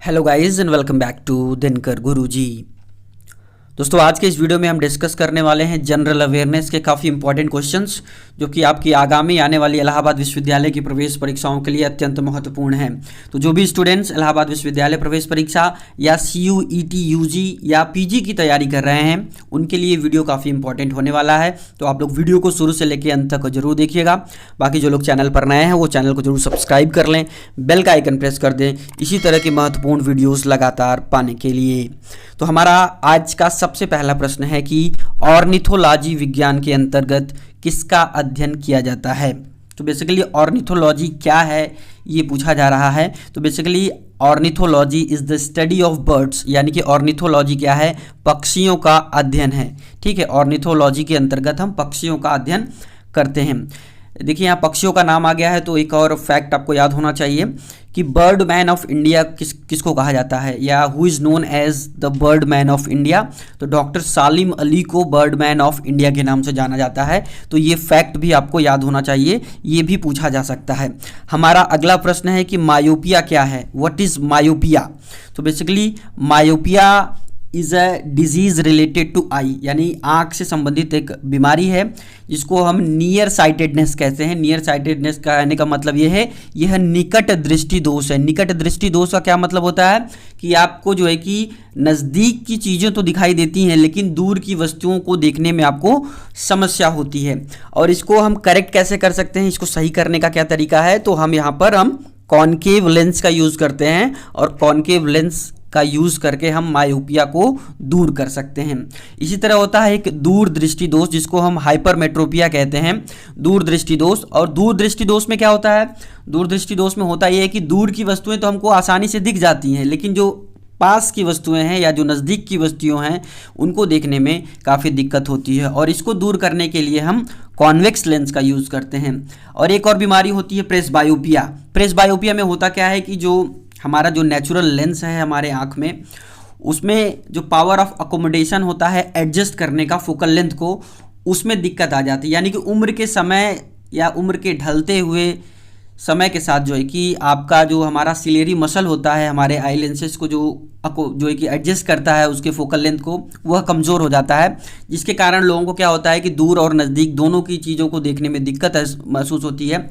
Hello guys and welcome back to Dinkar Guruji. दोस्तों आज के इस वीडियो में हम डिस्कस करने वाले हैं जनरल अवेयरनेस के काफ़ी इंपॉर्टेंट क्वेश्चंस जो कि आपकी आगामी आने वाली इलाहाबाद विश्वविद्यालय की प्रवेश परीक्षाओं के लिए अत्यंत महत्वपूर्ण हैं। तो जो भी स्टूडेंट्स इलाहाबाद विश्वविद्यालय प्रवेश परीक्षा या CUET UG या PG की तैयारी कर रहे हैं उनके लिए वीडियो काफ़ी इंपॉर्टेंट होने वाला है। तो आप लोग वीडियो को शुरू से लेकर अंत तक जरूर देखिएगा। बाकी जो लोग चैनल पर नए हैं वो चैनल को जरूर सब्सक्राइब कर लें, बेल का आइकन प्रेस कर दें इसी तरह की महत्वपूर्ण वीडियोज़ लगातार पाने के लिए। तो हमारा आज का सबसे पहला प्रश्न है कि ऑर्निथोलॉजी विज्ञान के अंतर्गत किसका अध्ययन किया जाता है। तो बेसिकली ऑर्निथोलॉजी क्या है ये पूछा जा रहा है। तो basically ornithology is the study of birds, यानी कि ऑर्निथोलॉजी क्या है, पक्षियों का अध्ययन है। ठीक है, ऑर्निथोलॉजी के अंतर्गत हम पक्षियों का अध्ययन करते हैं। देखिए यहाँ पक्षियों का नाम आ गया है तो एक और फैक्ट आपको याद होना चाहिए कि बर्ड मैन ऑफ इंडिया किसको कहा जाता है या who is known as the bird man of India. तो डॉक्टर सालिम अली को बर्ड मैन ऑफ इंडिया के नाम से जाना जाता है। तो ये फैक्ट भी आपको याद होना चाहिए, ये भी पूछा जा सकता है। हमारा अगला प्रश्न है कि मायोपिया क्या है, व्हाट इज़ मायोपिया। तो basically myopia is a disease related to eye, यानी आँख से संबंधित एक बीमारी है जिसको हम नियर साइटेडनेस कहते हैं। नियर साइटेडनेस का कहने का मतलब ये है यह निकट दृष्टि दोष है। निकट दृष्टि दोष का क्या मतलब होता है कि आपको जो है कि नज़दीक की चीज़ें तो दिखाई देती हैं लेकिन दूर की वस्तुओं को देखने में आपको समस्या होती है। और इसको हम करेक्ट कैसे कर सकते हैं, इसको सही करने का क्या तरीका है, तो हम यहाँ पर हम कॉनकेव लेंस का यूज़ करते हैं और कॉनकेव लेंस का यूज़ करके हम मायोपिया को दूर कर सकते हैं। इसी तरह होता है एक दूर दृष्टि दोष जिसको हम हाइपरमेट्रोपिया कहते हैं, दूर दृष्टि दोष। और दूर दृष्टि दोष में क्या होता है, दूर दृष्टि दोष में होता यह है कि दूर की वस्तुएं तो हमको आसानी से दिख जाती हैं लेकिन जो पास की वस्तुएं हैं या जो नज़दीक की वस्तुएं हैं उनको देखने में काफ़ी दिक्कत होती है और इसको दूर करने के लिए हम कॉन्वेक्स लेंस का यूज़ करते हैं। और एक और बीमारी होती है प्रेसबायोपिया। प्रेसबायोपिया में होता क्या है कि जो हमारा जो नेचुरल लेंस है हमारे आँख में उसमें जो पावर ऑफ अकोमोडेशन होता है एडजस्ट करने का फोकल लेंथ को, उसमें दिक्कत आ जाती है। यानी कि उम्र के समय या उम्र के ढलते हुए समय के साथ जो है कि आपका जो हमारा सिलेरी मसल होता है हमारे आई लेंसेज को जो है कि एडजस्ट करता है उसके फोकल लेंथ को, वह कमज़ोर हो जाता है जिसके कारण लोगों को क्या होता है कि दूर और नज़दीक दोनों की चीज़ों को देखने में दिक्कत महसूस होती है।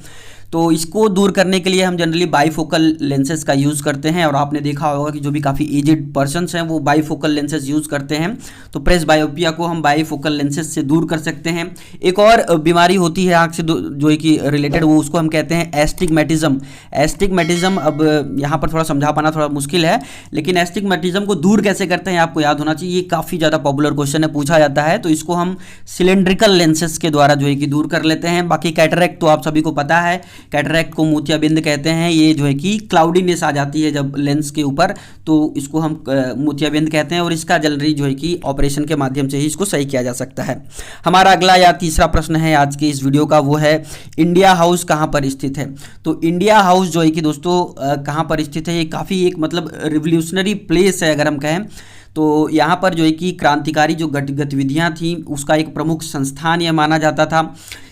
तो इसको दूर करने के लिए हम जनरली बाईफोकल लेंसेज का यूज़ करते हैं और आपने देखा होगा कि जो भी काफ़ी एजेड पर्सन्स हैं वो बाईफोकल लेंसेज यूज़ करते हैं। तो प्रेसबायोपिया को हम बाईफोकल लेंसेज से दूर कर सकते हैं। एक और बीमारी होती है आँख से जो है कि रिलेटेड, वो उसको हम कहते हैं एस्टिग्मेटिज्म। एस्टिग्मेटिज्म अब यहाँ पर थोड़ा समझा पाना थोड़ा मुश्किल है लेकिन एस्टिग्मेटिज्म को दूर कैसे करते हैं आपको याद होना चाहिए। ये काफ़ी ज़्यादा पॉपुलर क्वेश्चन है, पूछा जाता है। तो इसको हम सिलेंड्रिकल लेंसेज के द्वारा जो है कि दूर कर लेते हैं। बाकी कैटरेक्ट तो आप सभी को पता है, कैटरेक्ट को मोतियाबिंद कहते हैं। ये जो है कि क्लाउडीनेस आ जाती है जब लेंस के ऊपर, तो इसको हम मोतियाबिंद कहते हैं और इसका जनरली जो है कि ऑपरेशन के माध्यम से ही इसको सही किया जा सकता है। हमारा अगला या तीसरा प्रश्न है आज के इस वीडियो का, वो है इंडिया हाउस कहाँ पर स्थित है। तो इंडिया हाउस जो है कि दोस्तों कहाँ पर स्थित है, ये काफ़ी एक मतलब रिवोल्यूशनरी प्लेस है अगर हम कहें तो। यहाँ पर जो है कि क्रांतिकारी जो गतिविधियाँ थीं उसका एक प्रमुख संस्थान यह माना जाता था।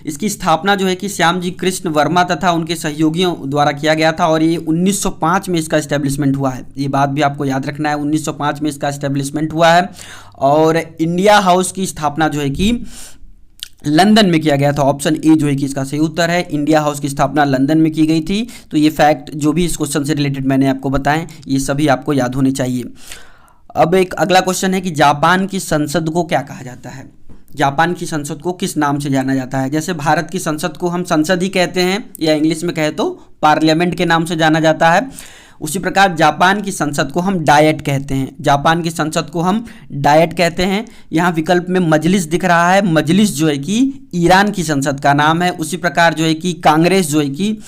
इसकी स्थापना जो है कि श्यामजी कृष्ण वर्मा तथा उनके सहयोगियों द्वारा किया गया था और ये 1905 में इसका इस्टेब्लिशमेंट हुआ है। ये बात भी आपको याद रखना है, 1905 में इसका इस्टेब्लिशमेंट हुआ है। और इंडिया हाउस की स्थापना जो है कि लंदन में किया गया था। ऑप्शन ए जो है कि इसका सही उत्तर है, इंडिया हाउस की स्थापना लंदन में की गई थी। तो ये फैक्ट जो भी इस क्वेश्चन से रिलेटेड मैंने आपको बताएं ये सभी आपको याद होने चाहिए। अब एक अगला क्वेश्चन है कि जापान की संसद को क्या कहा जाता है। जापान की संसद को किस नाम से जाना जाता है। जैसे भारत की संसद को हम संसद ही कहते हैं या इंग्लिश में कहे तो पार्लियामेंट के नाम से जाना जाता है, उसी प्रकार जापान की संसद को हम डायट कहते हैं। जापान की संसद को हम डायट कहते हैं। यहाँ विकल्प में मजलिस दिख रहा है, मजलिस जो है कि ईरान की संसद का नाम है। उसी प्रकार जो है कि कांग्रेस जो है कि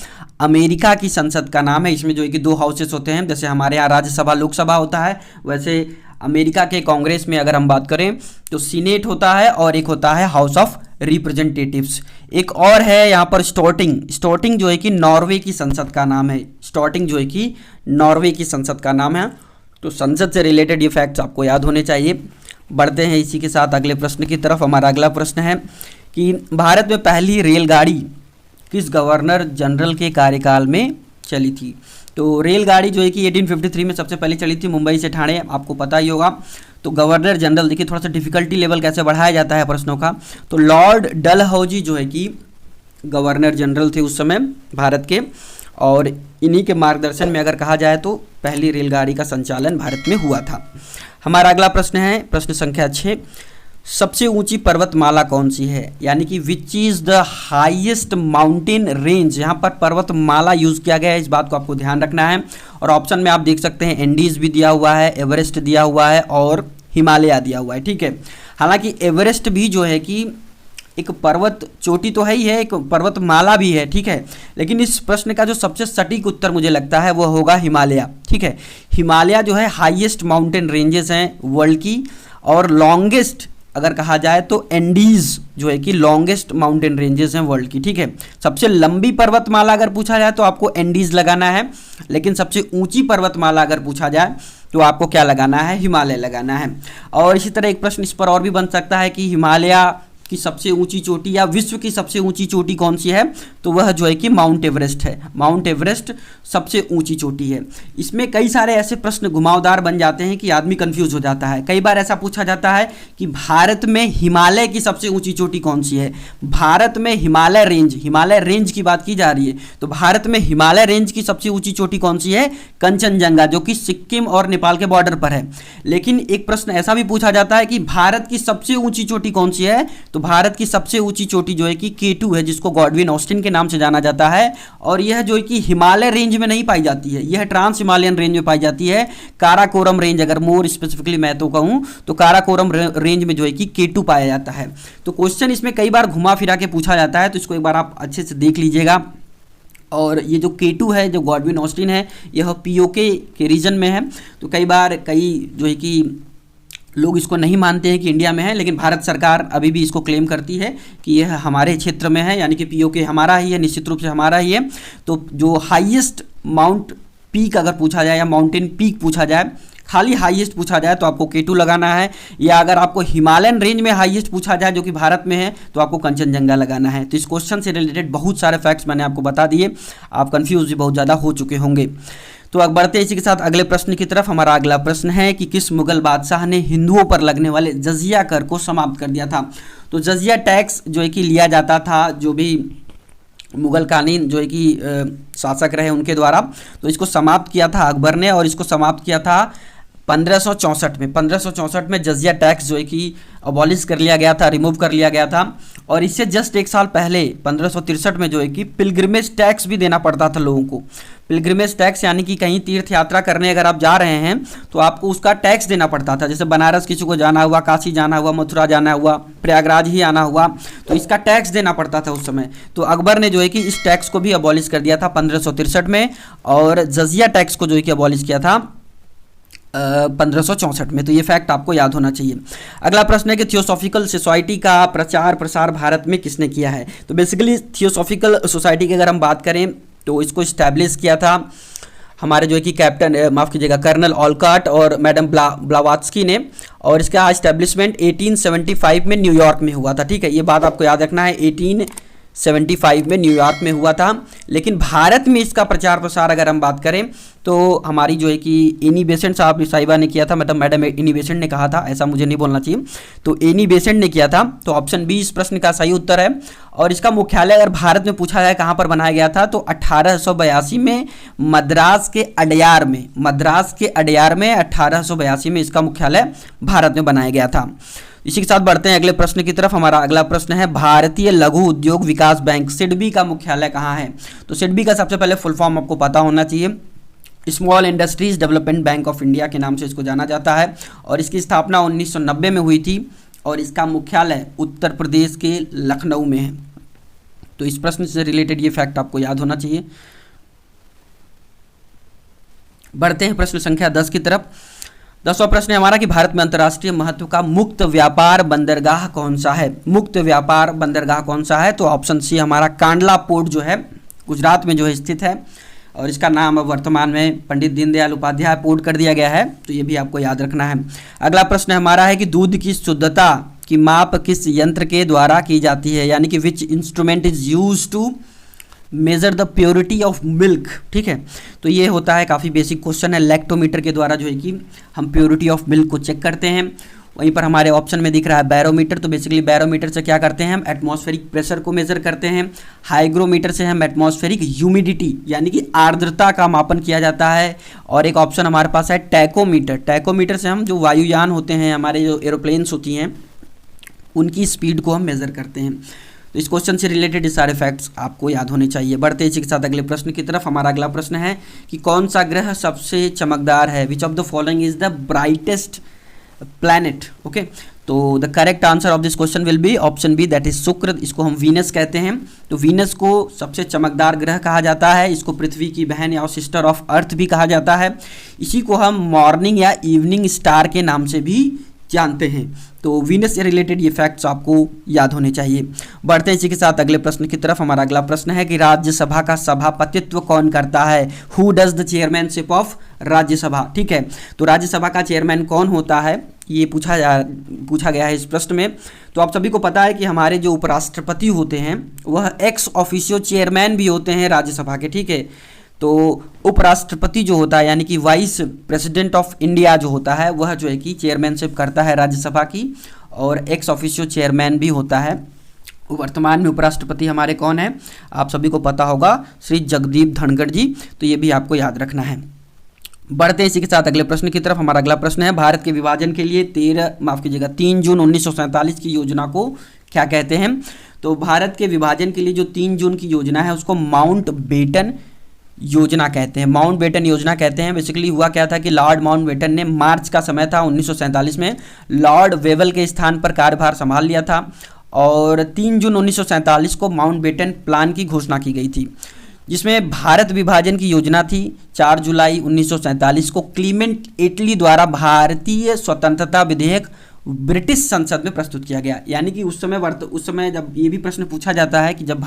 अमेरिका की संसद का नाम है। इसमें जो है कि दो हाउसेस होते हैं, जैसे हमारे यहाँ राज्यसभा लोकसभा होता है वैसे अमेरिका के कांग्रेस में अगर हम बात करें तो सीनेट होता है और एक होता है हाउस ऑफ रिप्रेजेंटेटिव्स। एक और है यहाँ पर स्टोर्टिंग। स्टोर्टिंग जो है कि नॉर्वे की संसद का नाम है। स्टोर्टिंग जो है कि नॉर्वे की संसद का नाम है। तो संसद से रिलेटेड ये फैक्ट्स आपको याद होने चाहिए। बढ़ते हैं इसी के साथ अगले प्रश्न की तरफ। हमारा अगला प्रश्न है कि भारत में पहली रेलगाड़ी किस गवर्नर जनरल के कार्यकाल में चली थी। तो रेलगाड़ी जो है कि 1853 में सबसे पहले चली थी मुंबई से ठाणे, आपको पता ही होगा। तो गवर्नर जनरल, देखिए थोड़ा सा डिफिकल्टी लेवल कैसे बढ़ाया जाता है प्रश्नों का। तो लॉर्ड डलहौजी जो है कि गवर्नर जनरल थे उस समय भारत के, और इन्हीं के मार्गदर्शन में अगर कहा जाए तो पहली रेलगाड़ी का संचालन भारत में हुआ था। हमारा अगला प्रश्न है प्रश्न संख्या 6, सबसे ऊंची पर्वतमाला कौन सी है, यानी कि which is the highest mountain range. यहाँ पर पर्वतमाला यूज किया गया है, इस बात को आपको ध्यान रखना है। और ऑप्शन में आप देख सकते हैं एंडीज भी दिया हुआ है, एवरेस्ट दिया हुआ है और हिमालय दिया हुआ है, ठीक है। हालांकि एवरेस्ट भी जो है कि एक पर्वत चोटी तो है ही है, एक पर्वतमाला भी है, ठीक है। लेकिन इस प्रश्न का जो सबसे सटीक उत्तर मुझे लगता है वो होगा हिमालय, ठीक है। हिमालय जो है हाईएस्ट माउंटेन रेंजेस हैं वर्ल्ड की, और लॉन्गेस्ट अगर कहा जाए तो एंडीज जो है कि लॉन्गेस्ट माउंटेन रेंजेस हैं वर्ल्ड की, ठीक है। सबसे लंबी पर्वतमाला अगर पूछा जाए तो आपको एंडीज लगाना है, लेकिन सबसे ऊंची पर्वतमाला अगर पूछा जाए तो आपको क्या लगाना है, हिमालय लगाना है। और इसी तरह एक प्रश्न इस पर और भी बन सकता है कि हिमालय की सबसे ऊंची चोटी या विश्व की सबसे ऊंची चोटी कौन सी है, तो वह जो है कि माउंट एवरेस्ट है। माउंट एवरेस्ट सबसे ऊंची चोटी है। इसमें कई सारे ऐसे प्रश्न घुमावदार बन जाते हैं कि आदमी कंफ्यूज हो जाता है। कई बार ऐसा पूछा जाता है कि भारत में हिमालय की सबसे ऊंची चोटी कौन सी है। भारत में हिमालय रेंज की बात की जा रही है, तो भारत में हिमालय रेंज की सबसे ऊंची चोटी कौन सी है, कंचनजंगा, जो कि सिक्किम और नेपाल के बॉर्डर पर है। लेकिन एक प्रश्न ऐसा भी पूछा जाता है कि भारत की सबसे ऊंची चोटी कौन सी है, तो भारत की सबसे ऊंची चोटी जो है कि K2 है, जिसको गॉडविन ऑस्टिन के नाम से जाना जाता है। और यह जो है कि हिमालय रेंज में नहीं पाई जाती है, यह ट्रांस हिमालयन रेंज में पाई जाती है। काराकोरम रेंज, अगर मोर स्पेसिफिकली मैं तो कहूं तो काराकोरम रेंज में जो है कि K2 पाया जाता है। तो क्वेश्चन इसमें कई बार घुमा फिरा के पूछा जाता है, तो इसको एक बार आप अच्छे से देख लीजिएगा। और ये जो K2 है, जो गॉडविन ऑस्टिन है, यह POK के रीजन में है। तो कई बार कई जो है कि लोग इसको नहीं मानते हैं कि इंडिया में है, लेकिन भारत सरकार अभी भी इसको क्लेम करती है कि यह हमारे क्षेत्र में है, यानी कि POK हमारा ही है, निश्चित रूप से हमारा ही है। तो जो हाईएस्ट माउंट पीक अगर पूछा जाए या माउंटेन पीक पूछा जाए, खाली हाईएस्ट पूछा जाए तो आपको K2 लगाना है, या अगर आपको हिमालयन रेंज में हाईएस्ट पूछा जाए जो कि भारत में है तो आपको कंचनजंगा लगाना है। तो इस क्वेश्चन से रिलेटेड बहुत सारे फैक्ट्स मैंने आपको बता दिए, आप कंफ्यूज भी बहुत ज़्यादा हो चुके होंगे। तो अब बढ़ते हैं इसी के साथ अगले प्रश्न की तरफ। हमारा अगला प्रश्न है कि किस मुगल बादशाह ने हिंदुओं पर लगने वाले जजिया कर को समाप्त कर दिया था। तो जजिया टैक्स जो है कि लिया जाता था जो भी मुगल कालीन जो है कि शासक रहे उनके द्वारा, तो इसको समाप्त किया था अकबर ने, और इसको समाप्त किया था 1564 में। 1564 में जजिया टैक्स जो है कि अबॉलिश कर लिया गया था, रिमूव कर लिया गया था। और इससे जस्ट एक साल पहले 1563 में जो है कि पिलग्रिमेज टैक्स भी देना पड़ता था लोगों को। पिलग्रिमेज टैक्स यानी कि कहीं तीर्थ यात्रा करने अगर आप जा रहे हैं तो आपको उसका टैक्स देना पड़ता था। जैसे बनारस किसी को जाना हुआ, काशी जाना हुआ, मथुरा जाना हुआ, प्रयागराज ही आना हुआ, तो इसका टैक्स देना पड़ता था उस समय। तो अकबर ने जो है कि इस टैक्स को भी अबॉलिश कर दिया था 1563 में, और जजिया टैक्स को जो है कि अबॉलिश किया था 1564 में। तो ये फैक्ट आपको याद होना चाहिए। अगला प्रश्न है कि थियोसॉफिकल सोसाइटी का प्रचार प्रसार भारत में किसने किया है। तो बेसिकली थियोसॉफिकल सोसाइटी की अगर हम बात करें तो इसको इस्टेब्लिश किया था हमारे जो है कि कर्नल ऑलकाट और मैडम ब्लावात्स्की ने, और इसका इस्टेब्लिशमेंट 1875 में न्यूयॉर्क में हुआ था, ठीक है। ये बात आपको याद रखना है, 1875 में न्यूयॉर्क में हुआ था। लेकिन भारत में इसका प्रचार प्रसार अगर हम बात करें तो हमारी जो है कि एनी बेसेंट साहिबा ने किया था, मतलब मैडम एनी बेसेंट ने कहा था, ऐसा मुझे नहीं बोलना चाहिए, तो एनी बेसेंट ने किया था। तो ऑप्शन बी इस प्रश्न का सही उत्तर है। और इसका मुख्यालय अगर भारत में पूछा जाए कहाँ पर बनाया गया था, तो 1882 में मद्रास के अडयार में 1882 में इसका मुख्यालय भारत में बनाया गया था। इसी के साथ बढ़ते हैं अगले प्रश्न की तरफ। हमारा अगला प्रश्न है भारतीय लघु उद्योग विकास बैंक सिडबी का मुख्यालय कहाँ है। तो सिडबी का सबसे पहले फुल फॉर्म आपको पता होना चाहिए, small industries development bank of India के नाम से इसको जाना जाता है। और इसकी स्थापना 1990 में हुई थी, और इसका मुख्यालय उत्तर प्रदेश के लखनऊ में है। तो इस प्रश्न से रिलेटेड ये फैक्ट आपको याद होना चाहिए। बढ़ते हैं प्रश्न संख्या 10 की तरफ। 10वां प्रश्न है हमारा कि भारत में अंतर्राष्ट्रीय महत्व का मुक्त व्यापार बंदरगाह कौन सा है। मुक्त व्यापार बंदरगाह कौन सा है, तो ऑप्शन सी हमारा कांडला पोर्ट जो है गुजरात में जो है स्थित है, और इसका नाम अब वर्तमान में पंडित दीनदयाल उपाध्याय पोर्ट कर दिया गया है। तो ये भी आपको याद रखना है। अगला प्रश्न हमारा है कि दूध की शुद्धता की माप किस यंत्र के द्वारा की जाती है, यानी कि which instrument is use to measure the purity of milk, ठीक है। तो ये होता है काफ़ी बेसिक क्वेश्चन है, लैक्टोमीटर के द्वारा जो है कि हम प्योरिटी ऑफ मिल्क को चेक करते हैं। वहीं पर हमारे ऑप्शन में दिख रहा है बैरोमीटर, तो बेसिकली बैरोमीटर से क्या करते हैं हम एटमॉस्फेरिक प्रेशर को मेजर करते हैं। हाइग्रोमीटर से हम एटमॉस्फेरिक ह्यूमिडिटी यानी कि आर्द्रता का मापन किया जाता है। और एक ऑप्शन हमारे पास है टैकोमीटर, टैकोमीटर से हम जो वायुयान होते हैं, हमारे जो एरोप्लेन्स होती हैं, उनकी स्पीड को हम मेज़र करते हैं। तो इस क्वेश्चन से रिलेटेड ये सारे फैक्ट्स आपको याद होने चाहिए। बढ़ते इसी के साथ अगले प्रश्न की तरफ। हमारा अगला प्रश्न है कि कौन सा ग्रह सबसे चमकदार है, which of the following is the brightest planet. Okay, तो the correct answer of this question will be option B, that is Shukra. इसको हम वीनस कहते हैं। तो वीनस को सबसे चमकदार ग्रह कहा जाता है। इसको पृथ्वी की बहन या सिस्टर ऑफ अर्थ भी कहा जाता है। इसी को हम मॉर्निंग या इवनिंग स्टार के नाम से भी जानते हैं। तो वीनस से रिलेटेड ये फैक्ट्स आपको याद होने चाहिए। बढ़ते हैं इसी के साथ अगले प्रश्न की तरफ। हमारा अगला प्रश्न है कि राज्यसभा का सभापतित्व कौन करता है, who does the chairmanship of Rajya Sabha. ठीक है, तो राज्यसभा का चेयरमैन कौन होता है, ये पूछा गया है इस प्रश्न में। तो आप सभी को पता है कि हमारे जो उपराष्ट्रपति होते हैं वह एक्स ऑफिशियो चेयरमैन भी होते हैं राज्यसभा के। ठीक है, तो उपराष्ट्रपति जो होता है यानी कि वाइस प्रेसिडेंट ऑफ इंडिया जो होता है वह जो है कि चेयरमैनशिप करता है राज्यसभा की, और एक्स ऑफिशियो चेयरमैन भी होता है। वर्तमान में उपराष्ट्रपति हमारे कौन है, आप सभी को पता होगा, श्री जगदीप धनखड़ जी। तो ये भी आपको याद रखना है। बढ़ते हैं इसी के साथ अगले प्रश्न की तरफ। हमारा अगला प्रश्न है भारत के विभाजन के लिए 3 जून 1947 की योजना को क्या कहते हैं। तो भारत के विभाजन के लिए जो 3 जून की योजना है उसको माउंट बेटन योजना कहते हैं। माउंट बेटन योजना कहते हैं। बेसिकली हुआ क्या था कि लॉर्ड माउंट बेटन ने, मार्च का समय था 1947 में, लॉर्ड वेवल के स्थान पर कार्यभार संभाल लिया था, और 3 जून 1947 को माउंट बेटन प्लान की घोषणा की गई थी, जिसमें भारत विभाजन की योजना थी। 4 जुलाई 1947 को क्लीमेंट एटली द्वारा भारतीय स्वतंत्रता विधेयक ब्रिटिश संसद में प्रस्तुत किया गया। यानी कि उस समय जब ये भी प्रश्न पूछा जाता है कि जब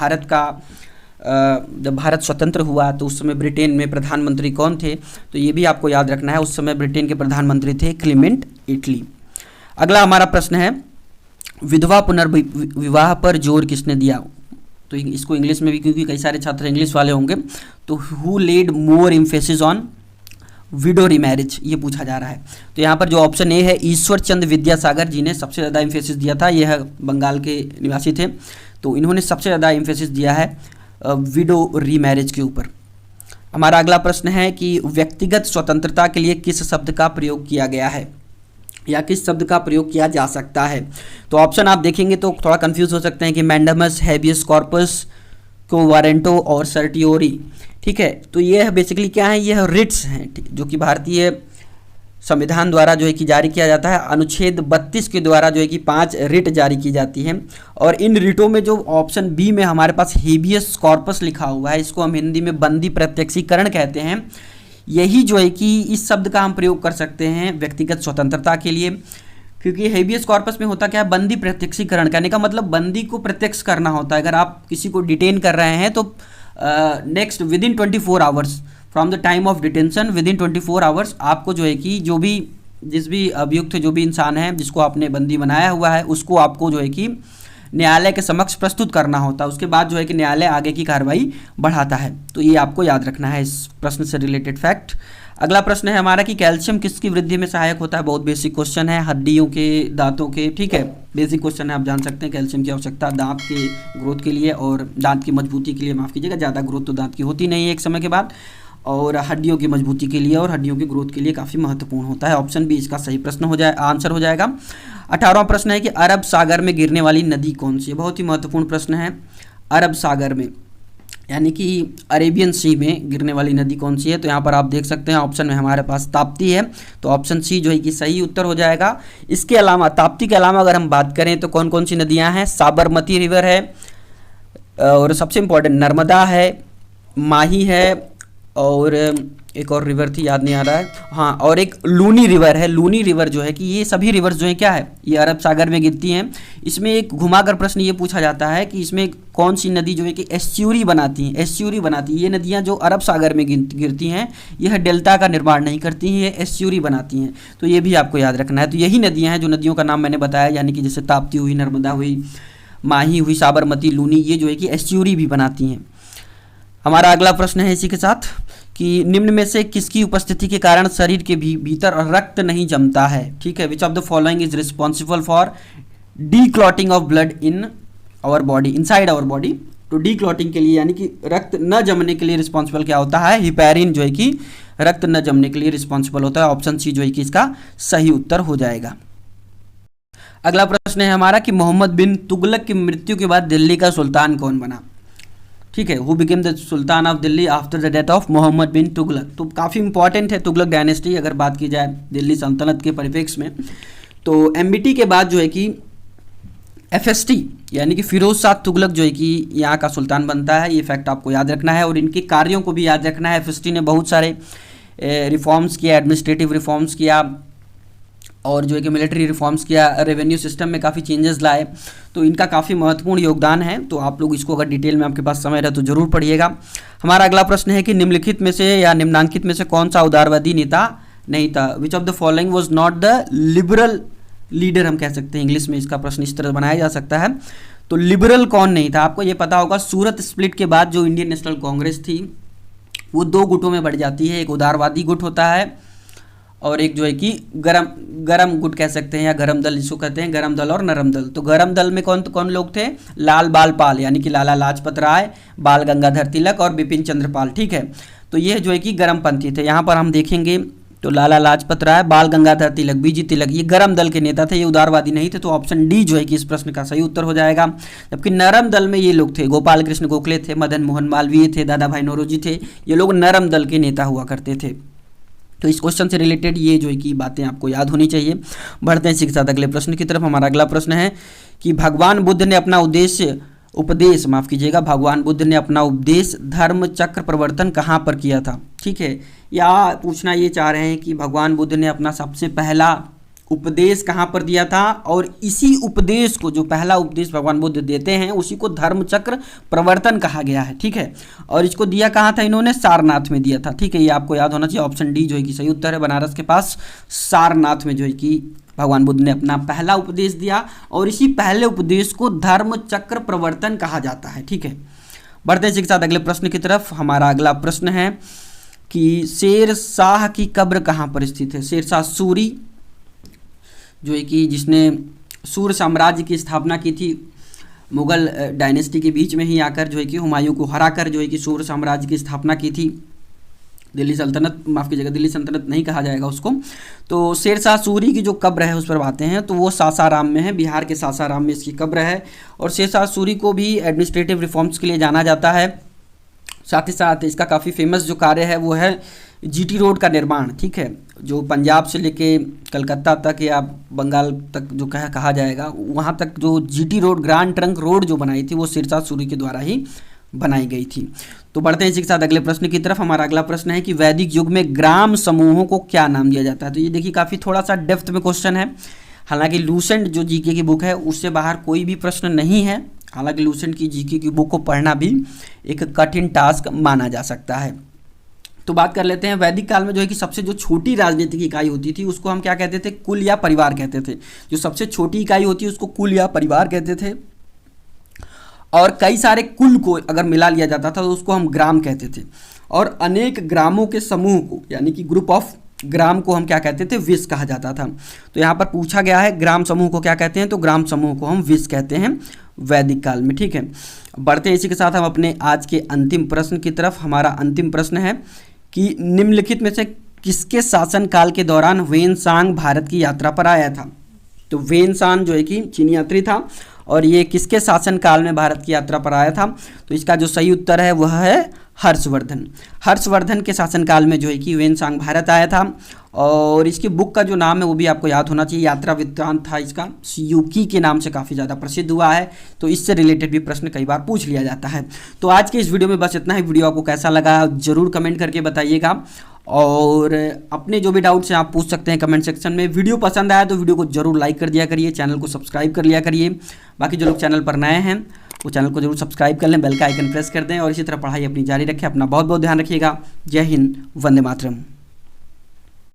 भारत स्वतंत्र हुआ तो उस समय ब्रिटेन में प्रधानमंत्री कौन थे, तो ये भी आपको याद रखना है। उस समय ब्रिटेन के प्रधानमंत्री थे क्लीमेंट एटली। अगला हमारा प्रश्न है विधवा पुनर्विवाह पर जोर किसने दिया। तो इसको इंग्लिश में भी, क्योंकि कई सारे छात्र इंग्लिश वाले होंगे, तो who led more emphasis on widow remarriage, ये पूछा जा रहा है। तो यहाँ पर जो ऑप्शन ए है, ईश्वर चंद्र विद्यासागर जी ने सबसे ज़्यादा एम्फेसिस दिया था। यह बंगाल के निवासी थे, तो इन्होंने सबसे ज़्यादा एम्फेसिस दिया है विडो रीमैरिज के ऊपर। हमारा अगला प्रश्न है कि व्यक्तिगत स्वतंत्रता के लिए किस शब्द का प्रयोग किया गया है, या किस शब्द का प्रयोग किया जा सकता है। तो ऑप्शन आप देखेंगे तो थोड़ा कंफ्यूज हो सकते हैं कि मैंडमस, हैबियस कॉर्पस, को वारंटो और सर्टियोरी। ठीक है, तो ये बेसिकली क्या है, यह रिट्स हैं जो कि भारतीय संविधान द्वारा जो है कि जारी किया जाता है। अनुच्छेद 32 के द्वारा जो है कि 5 रिट जारी की जाती हैं, और इन रिटों में जो ऑप्शन बी में हमारे पास हेबियस कॉर्पस लिखा हुआ है, इसको हम हिंदी में बंदी प्रत्यक्षीकरण कहते हैं। यही जो है कि इस शब्द का हम प्रयोग कर सकते हैं व्यक्तिगत स्वतंत्रता के लिए, क्योंकि हेबियस कॉर्पस में होता क्या है, बंदी प्रत्यक्षीकरण। कहने का मतलब बंदी को प्रत्यक्ष करना होता है। अगर आप किसी को डिटेन कर रहे हैं तो next within 24 hours from the time of detention, within 24 hours आपको जो है कि जिस भी अभियुक्त, जो भी इंसान है जिसको आपने बंदी बनाया हुआ है, उसको आपको जो है कि न्यायालय के समक्ष प्रस्तुत करना होता है। उसके बाद जो है कि न्यायालय आगे की कार्रवाई बढ़ाता है। तो ये आपको याद रखना है इस प्रश्न से रिलेटेड फैक्ट। अगला प्रश्न है हमारा कि कैल्शियम किसकी वृद्धि में सहायक होता है। बहुत बेसिक क्वेश्चन है, हड्डियों के, दांतों के। ठीक है, बेसिक क्वेश्चन है, आप जान सकते हैं कैल्शियम की आवश्यकता दांत के ग्रोथ के लिए और दांत की मजबूती के लिए। माफ़ कीजिएगा, ज़्यादा ग्रोथ तो दांत की होती नहीं है एक समय के बाद, और हड्डियों की मजबूती के लिए और हड्डियों की ग्रोथ के लिए काफ़ी महत्वपूर्ण होता है। ऑप्शन बी इसका सही आंसर हो जाएगा। 18वां प्रश्न है कि अरब सागर में गिरने वाली नदी कौन सी है। बहुत ही महत्वपूर्ण प्रश्न है। अरब सागर में यानी कि अरेबियन सी में गिरने वाली नदी कौन सी है। तो यहाँ पर आप देख सकते हैं ऑप्शन में हमारे पास ताप्ती है, तो ऑप्शन सी जो है कि सही उत्तर हो जाएगा। इसके अलावा, ताप्ती के अलावा अगर हम बात करें तो कौन कौन सी नदियाँ हैं, साबरमती रिवर है, और सबसे इम्पोर्टेंट नर्मदा है, माही है, और एक और रिवर थी, याद नहीं आ रहा है, हाँ, और एक लूनी रिवर है। लूनी रिवर जो है कि ये सभी रिवर्स जो है क्या है, ये अरब सागर में गिरती हैं। इसमें एक घुमाकर प्रश्न ये पूछा जाता है कि इसमें कौन सी नदी जो है कि एस्च्यूरी बनाती हैं। एस्च्यूरी बनाती है ये नदियाँ जो अरब सागर में गिरती हैं, यह डेल्टा का निर्माण नहीं करती हैं, ये एस्च्यूरी बनाती हैं। तो ये भी आपको याद रखना है। तो यही नदियाँ हैं जो नदियों का नाम मैंने बताया, यानी कि जैसे ताप्ती हुई, नर्मदा हुई, माही हुई, साबरमती, लूनी, ये जो है कि एस्च्यूरी भी बनाती हैं। हमारा अगला प्रश्न है इसी के साथ कि निम्न में से किसकी उपस्थिति के कारण शरीर के भीतर रक्त नहीं जमता है। ठीक है, which of the following is responsible for the clotting of blood in our body, inside our body. तो डी क्लॉटिंग के लिए यानी कि रक्त न जमने के लिए रिस्पॉन्सिबल क्या होता है? हिपैरिन जो है कि रक्त न जमने के लिए रिस्पॉन्सिबल होता है। ऑप्शन सी जो है कि इसका सही उत्तर हो जाएगा। अगला प्रश्न है हमारा कि मोहम्मद बिन तुगलक की मृत्यु के बाद दिल्ली का सुल्तान कौन बना। ठीक है, who became the sultan of Delhi after the death of Mohammad bin Tughlaq. तो काफ़ी इंपॉर्टेंट है तुगलक डायनेस्टी अगर बात की जाए दिल्ली सल्तनत के परिप्रेक्ष्य में। तो एमबीटी के बाद जो है कि एफएसटी यानी कि फिरोज शाह तुगलक जो है कि यहाँ का सुल्तान बनता है। ये फैक्ट आपको याद रखना है और इनके कार्यों को भी याद रखना है। एफएसटी ने बहुत सारे रिफॉर्म्स किया, एडमिनिस्ट्रेटिव रिफॉर्म्स किया और जो है कि मिलिट्री रिफॉर्म्स किया, रेवेन्यू सिस्टम में काफ़ी चेंजेस लाए। तो इनका काफ़ी महत्वपूर्ण योगदान है। तो आप लोग इसको अगर डिटेल में आपके पास समय रहे तो जरूर पढ़िएगा। हमारा अगला प्रश्न है कि निम्नलिखित में से या निम्नांकित में से कौन सा उदारवादी नेता नहीं था। विच of the following was not the liberal leader, हम कह सकते हैं इंग्लिश में इसका प्रश्न इस तरह बनाया जा सकता है। तो लिबरल कौन नहीं था? आपको ये पता होगा सूरत स्प्लिट के बाद जो इंडियन नेशनल कांग्रेस थी वो दो गुटों में बढ़ जाती है। एक उदारवादी गुट होता है और एक जो है कि गरम गुट कह सकते हैं या गरम दल जिसको कहते हैं, गरम दल और नरम दल। तो गरम दल में कौन कौन लोग थे? लाल बाल पाल यानी कि लाला लाजपत राय, बाल गंगाधर तिलक और बिपिन चंद्र पाल। ठीक है, तो ये जो है कि गरमपंथी थे। यहाँ पर हम देखेंगे तो लाला लाजपत राय, बाल गंगाधर तिलक, बीजी तिलक ये गरम दल के नेता थे, ये उदारवादी नहीं थे। तो ऑप्शन डी जो है कि इस प्रश्न का सही उत्तर हो जाएगा। जबकि नरम दल में ये लोग थे, गोपाल कृष्ण गोखले थे, मदन मोहन मालवीय थे, दादा भाई नौरोजी थे। ये लोग नरम दल के नेता हुआ करते थे। तो इस क्वेश्चन से रिलेटेड ये जो है कि बातें आपको याद होनी चाहिए। बढ़ते हैं इसी के साथ अगले प्रश्न की तरफ। हमारा अगला प्रश्न है कि भगवान बुद्ध ने अपना भगवान बुद्ध ने अपना उपदेश धर्म चक्र प्रवर्तन कहाँ पर किया था। ठीक है, या पूछना ये चाह रहे हैं कि भगवान बुद्ध ने अपना सबसे पहला उपदेश कहाँ पर दिया था और इसी उपदेश को, जो पहला उपदेश भगवान बुद्ध देते हैं, उसी को धर्म चक्र प्रवर्तन कहा गया है। ठीक है, और इसको दिया कहाँ था? इन्होंने सारनाथ में दिया था। ठीक है, ये आपको याद होना चाहिए। ऑप्शन डी जो है कि सही उत्तर है। बनारस के पास सारनाथ में जो है कि भगवान बुद्ध ने अपना पहला उपदेश दिया और इसी पहले उपदेश को धर्म चक्र प्रवर्तन कहा जाता है। ठीक है, बढ़ते हैं इसी के साथ अगले प्रश्न की तरफ। हमारा अगला प्रश्न है कि शेर शाह की कब्र कहाँ पर स्थित है। शेर शाह सूरी जो है कि जिसने सूर साम्राज्य की स्थापना की थी, मुगल डायनेस्टी के बीच में ही आकर जो है कि हुमायूं को हराकर जो है कि सूर साम्राज्य की स्थापना की थी। दिल्ली सल्तनत, माफ़ कीजिएगा, दिल्ली सल्तनत नहीं कहा जाएगा उसको। तो शेर शाह सूरी की जो कब्र है उस पर आते हैं तो वो सासाराम में है, बिहार के सासाराम में इसकी कब्र है। और शेर शाह सूरी को भी एडमिनिस्ट्रेटिव रिफॉर्म्स के लिए जाना जाता है। साथ ही साथ इसका काफ़ी फेमस जो कार्य है वो है जीटी रोड का निर्माण। ठीक है, जो पंजाब से लेके कलकत्ता तक या बंगाल तक जो कहा जाएगा, वहाँ तक जो GT road, grand trunk road जो बनाई थी वो शेर शाह सूरी के द्वारा ही बनाई गई थी। तो बढ़ते हैं इसी के साथ अगले प्रश्न की तरफ। हमारा अगला प्रश्न है कि वैदिक युग में ग्राम समूहों को क्या नाम दिया जाता है। तो ये देखिए काफ़ी थोड़ा सा डेप्थ में क्वेश्चन है। हालांकि लूसेंट जो जीके की बुक है उससे बाहर कोई भी प्रश्न नहीं है। हालांकि लूसेंट की जीके की बुक को पढ़ना भी एक कठिन टास्क माना जा सकता है। तो बात कर लेते हैं वैदिक काल में जो है कि सबसे जो छोटी राजनीतिक इकाई होती थी उसको हम क्या कहते थे? कुल या परिवार कहते थे। जो सबसे छोटी इकाई होती है उसको कुल या परिवार कहते थे। और कई सारे कुल को अगर मिला लिया जाता था तो उसको हम ग्राम कहते थे। और अनेक ग्रामों के समूह को यानी कि ग्रुप ऑफ ग्राम को हम क्या कहते थे? विस कहा जाता था। तो यहाँ पर पूछा गया है ग्राम समूह को क्या कहते हैं, तो ग्राम समूह को हम विस कहते हैं वैदिक काल में। ठीक है, बढ़ते हैं इसी के साथ हम अपने आज के अंतिम प्रश्न की तरफ। हमारा अंतिम प्रश्न है कि निम्नलिखित में से किसके शासनकाल के दौरान वेनसांग भारत की यात्रा पर आया था। तो वेनसांग जो है कि चीनी यात्री था और ये किसके शासनकाल में भारत की यात्रा पर आया था। तो इसका जो सही उत्तर है वह है हर्षवर्धन। हर्षवर्धन के शासनकाल में जो है कि वेनसांग भारत आया था। और इसकी बुक का जो नाम है वो भी आपको याद होना चाहिए, यात्रा वृत्तांत था इसका, सियुकी के नाम से काफ़ी ज़्यादा प्रसिद्ध हुआ है। तो इससे रिलेटेड भी प्रश्न कई बार पूछ लिया जाता है। तो आज के इस वीडियो में बस इतना ही। वीडियो आपको कैसा लगा ज़रूर कमेंट करके बताइएगा और अपने जो भी डाउट्स हैं आप पूछ सकते हैं कमेंट सेक्शन में। वीडियो पसंद आया तो वीडियो को जरूर लाइक कर दिया करिए, चैनल को सब्सक्राइब कर लिया करिए। बाकी जो लोग चैनल पर नए हैं वो चैनल को जरूर सब्सक्राइब कर लें, बेल का आइकन प्रेस कर दें और इसी तरह पढ़ाई अपनी जारी रखें। अपना बहुत बहुत ध्यान रखिएगा। जय हिंद, वंदे मातरम।